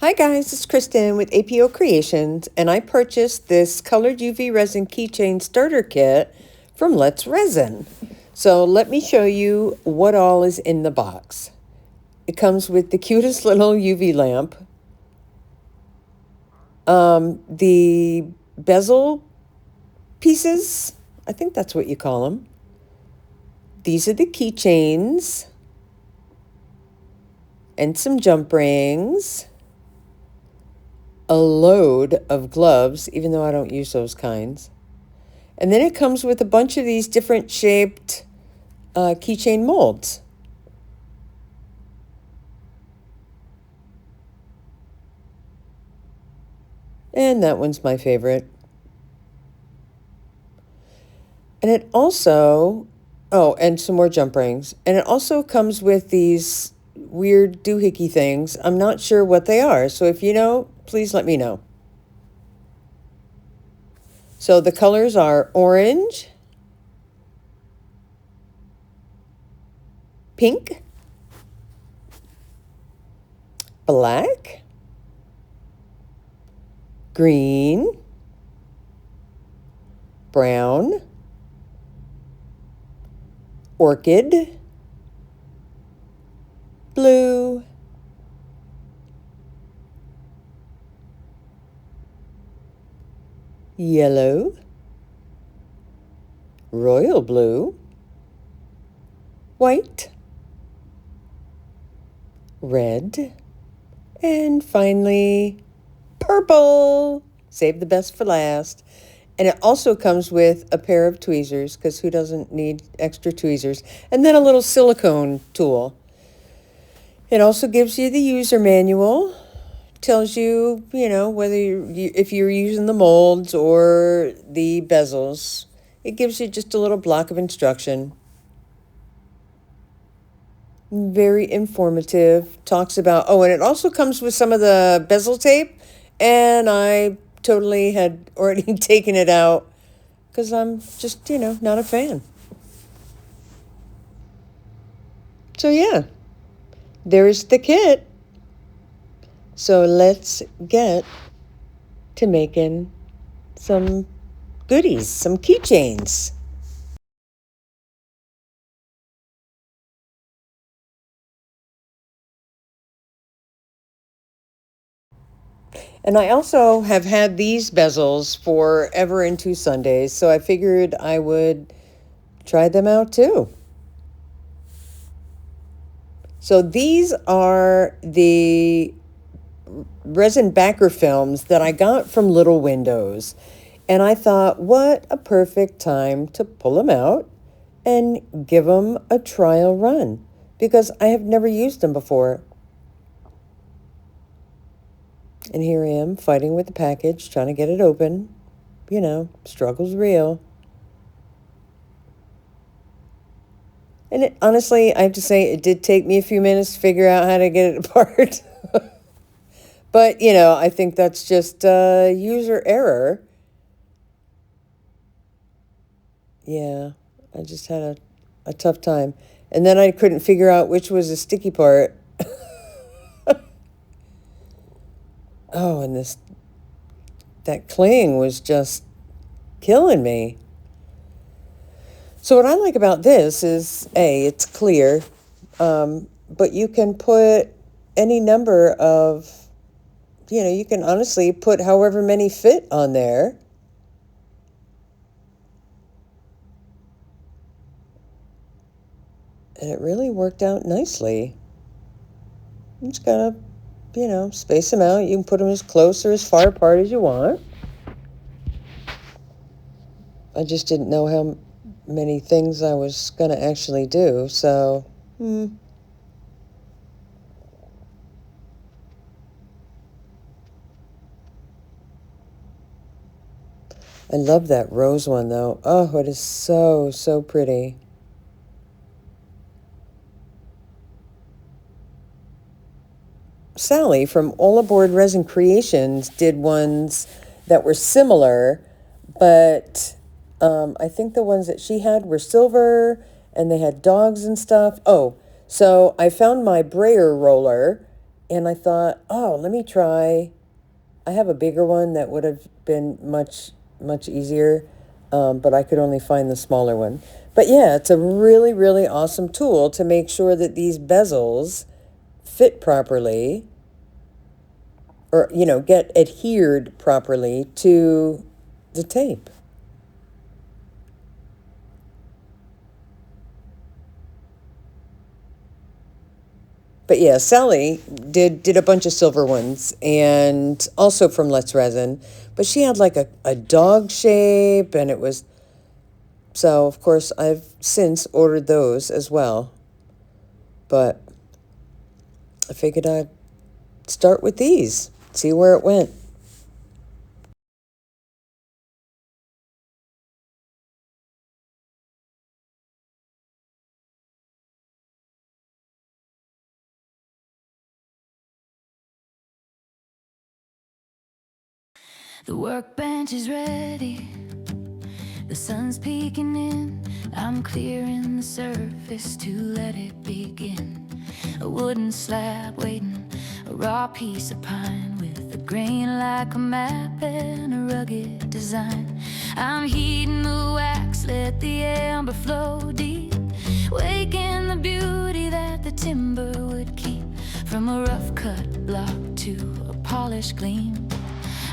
Hi guys, it's Kristen with APOKREATIONS, and I purchased this colored UV resin keychain starter kit from Let's Resin. So let me show you what all is in the box. It comes with the cutest little UV lamp, the bezel pieces, I think that's what you call them. These are the keychains, and some jump rings. A load of gloves, even though I don't use those kinds. And then it comes with a bunch of these different shaped keychain molds. And that one's my favorite. And it also, and some more jump rings. And it also comes with these weird doohickey things. I'm not sure what they are, so if you know, please let me know. So the colors are orange, pink, black, green, brown, orchid, blue, yellow, royal blue, white, red, and finally purple. Save the best for last. And it also comes with a pair of tweezers, because who doesn't need extra tweezers? And then a little silicone tool. It also gives you the user manual. Tells you, whether if you're using the molds or the bezels. It gives you just a little block of instruction. Very informative. Talks about, and it also comes with some of the bezel tape. And I totally had already taken it out because I'm just, not a fan. So yeah, there's the kit. So let's get to making some goodies, some keychains. And I also have had these bezels forever and 2 Sundays, so I figured I would try them out too. So these are the resin backer films that I got from Little Windows. And I thought, what a perfect time to pull them out and give them a trial run, because I have never used them before. And here I am fighting with the package, trying to get it open. Struggle's real. And honestly, I have to say, it did take me a few minutes to figure out how to get it apart. But, I think that's just user error. Yeah, I just had a tough time. And then I couldn't figure out which was the sticky part. And that cling was just killing me. So what I like about this is, it's clear, but you can put any number of, you can honestly put however many fit on there. And it really worked out nicely. You just gotta, space them out. You can put them as close or as far apart as you want. I just didn't know how many things I was going to actually do, so I love that rose one, though. Oh, it is so, so pretty. Sally from All Aboard Resin Creations did ones that were similar, but I think the ones that she had were silver, and they had dogs and stuff. Oh, so I found my brayer roller, And I thought, oh, let me try. I have a bigger one that would have been much easier, but I could only find the smaller one. But yeah, it's a really, really awesome tool to make sure that these bezels fit properly, or, you know, get adhered properly to the tape. But yeah, Sally did a bunch of silver ones, and also from Let's Resin. But she had like a dog shape, and it was... So, of course, I've since ordered those as well. But I figured I'd start with these, see where it went. The workbench is ready, the sun's peeking in. I'm clearing the surface to let it begin. A wooden slab waiting, a raw piece of pine with a grain like a map and a rugged design. I'm heating the wax, let the amber flow deep, waking the beauty that the timber would keep. From a rough cut block to a polished gleam,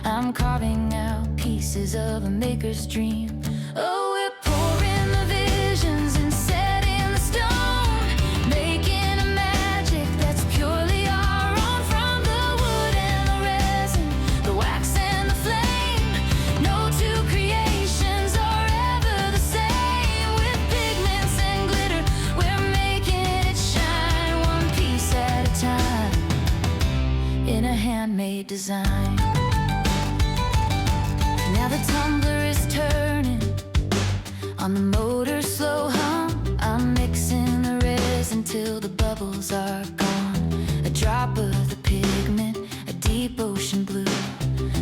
I'm carving out pieces of a maker's dream. Oh, we're pouring the visions and setting the stone, making a magic that's purely our own. From the wood and the resin, the wax and the flame, no two creations are ever the same. With pigments and glitter, we're making it shine, one piece at a time, in a handmade design. Now the tumbler is turning, on the motor slow hum. I'm mixing the resin till the bubbles are gone. A drop of the pigment, a deep ocean blue,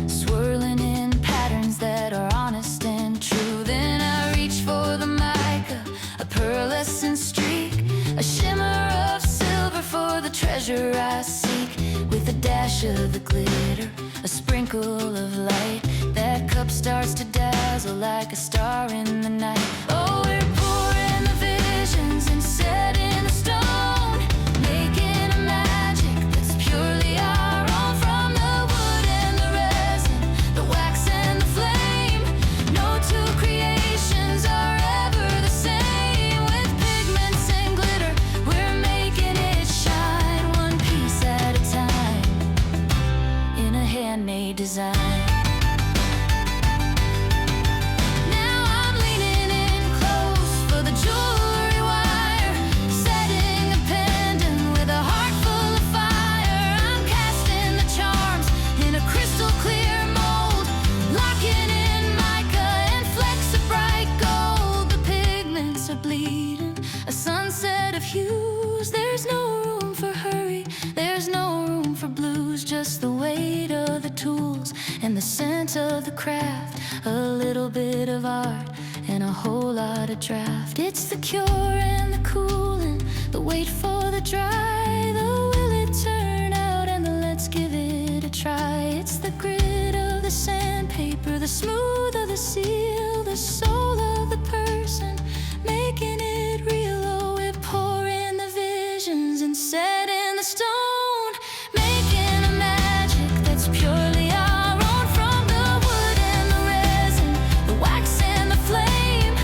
swirling in patterns that are honest and true. Then I reach for the mica, a pearlescent streak, a shimmer of silver for the treasure I seek. With a dash of the glitter, a sprinkle of light, that cup starts to dazzle like a star in the night. Oh, we're pouring the visions and setting the stone, making a magic that's purely our own. From the wood and the resin, the wax and the flame, no two creations are ever the same. With pigments and glitter, we're making it shine, one piece at a time, in a handmade design. Just the weight of the tools and the scent of the craft, a little bit of art and a whole lot of draft. It's the cure and the cooling, the wait for the dry, the will it turn out and the let's give it a try. It's the grit of the sandpaper, the smooth of the seal, the soul of the person making it real. Oh, we're pouring the visions and setting the stone, purely our own. From the wood and the resin, the wax and the flame,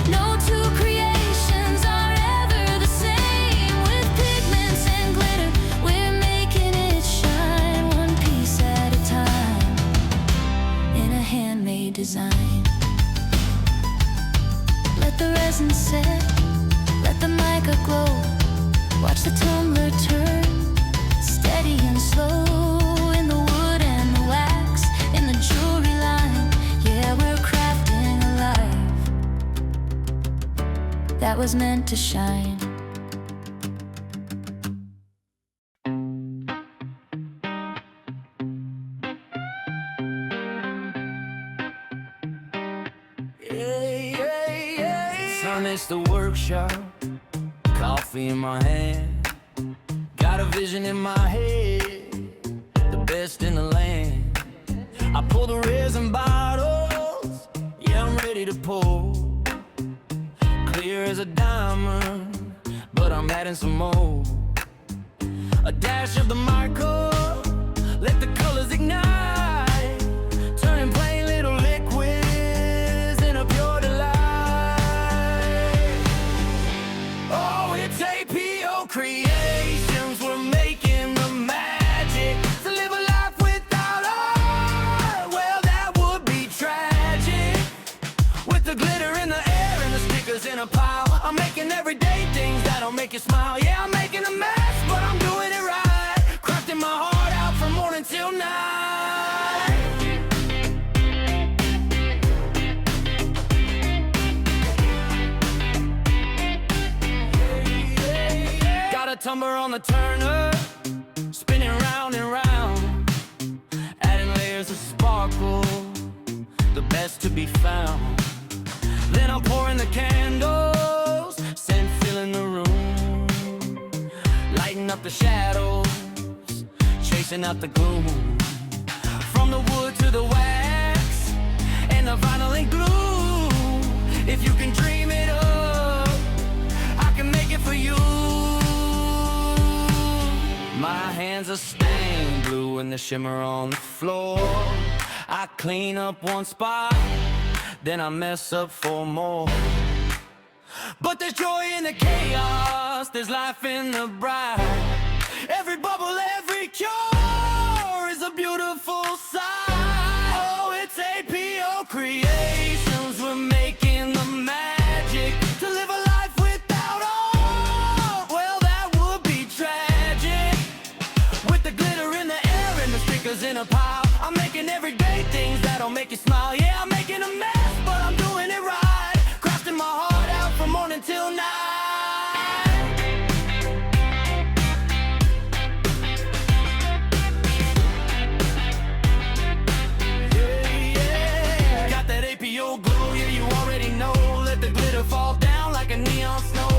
no two creations are ever the same. With pigments and glitter, we're making it shine, one piece at a time, in a handmade design. Let the resin set, let the mica glow, watch the tumbler turn, steady and slow. Jewelry line, yeah, we're crafting a life that was meant to shine. Son, it's the workshop, coffee in my hand, got a vision in my head, best in the land. I pull the resin bottles, yeah, I'm ready to pour. Clear as a diamond, but I'm adding some more. A dash of the Marco, let the colors ignite, turning plain little liquids into pure delight. Oh, it's APOKREATIONS, we're making the magic. To live a life without art, well, that would be tragic. With the glitter in the air and the stickers in a pile, I'm making everyday things that'll make you smile. Yeah, I'm making a mess, but I'm doing it right. Crafting my heart out from morning till night. Got a tumbler on the turner, spinning round and round, adding layers of sparkle, the best to be found. Then I'm pouring the candles, scent filling the room, lighting up the shadows, chasing out the gloom. From the wood to the wax and the vinyl and glue, if you can dream it up, I can make it for you. My hands are stained blue and the shimmer on the floor. I clean up one spot, then I mess up for more. But there's joy in the chaos, there's life in the bright. Every bubble, every cure is a beautiful sight. Oh, it's APOKREATIONS, we're making the magic. To live a life without art, well, that would be tragic. With the glitter in the air and the stickers in a pile, I'm making everyday things that'll make you smile. Yeah, I'm making a mess, but I'm doing it right. Crafting my heart out from morning till night. Got that APO glow, yeah, you already know. Let the glitter fall down like a neon snow.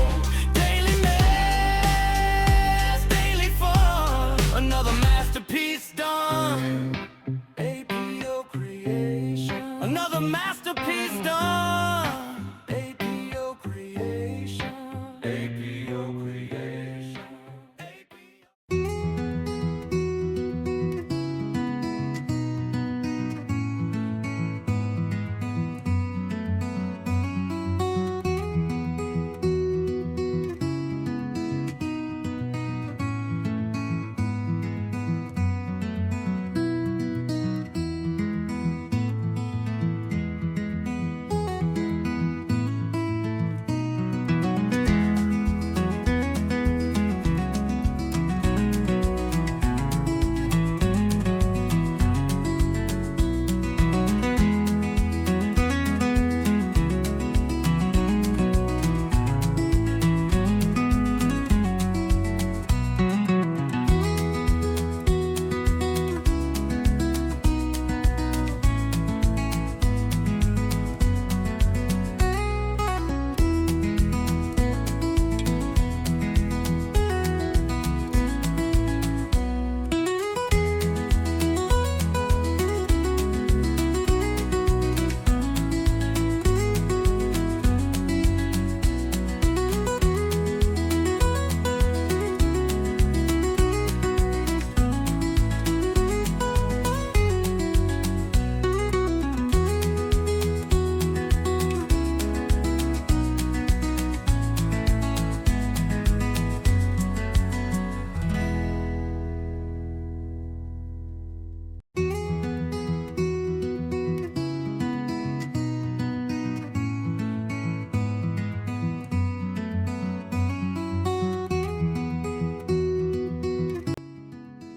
Daily mess, daily fun, another masterpiece done. APOKREATION, another masterpiece done. APOKREATION, APOKREATION.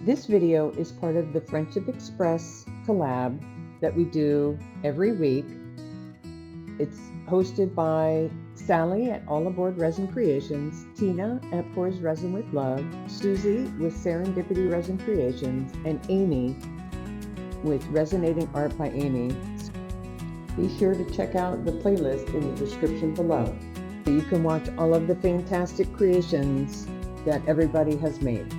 This video is part of the Friendship Express collab that we do every week. It's hosted by Sally at All Aboard Resin Creations, Tina at Pours Resin with Love, Susie with Serendipity Resin Creations, and Amy with Resinating Art by Amy. Be sure to check out the playlist in the description below so you can watch all of the fantastic creations that everybody has made.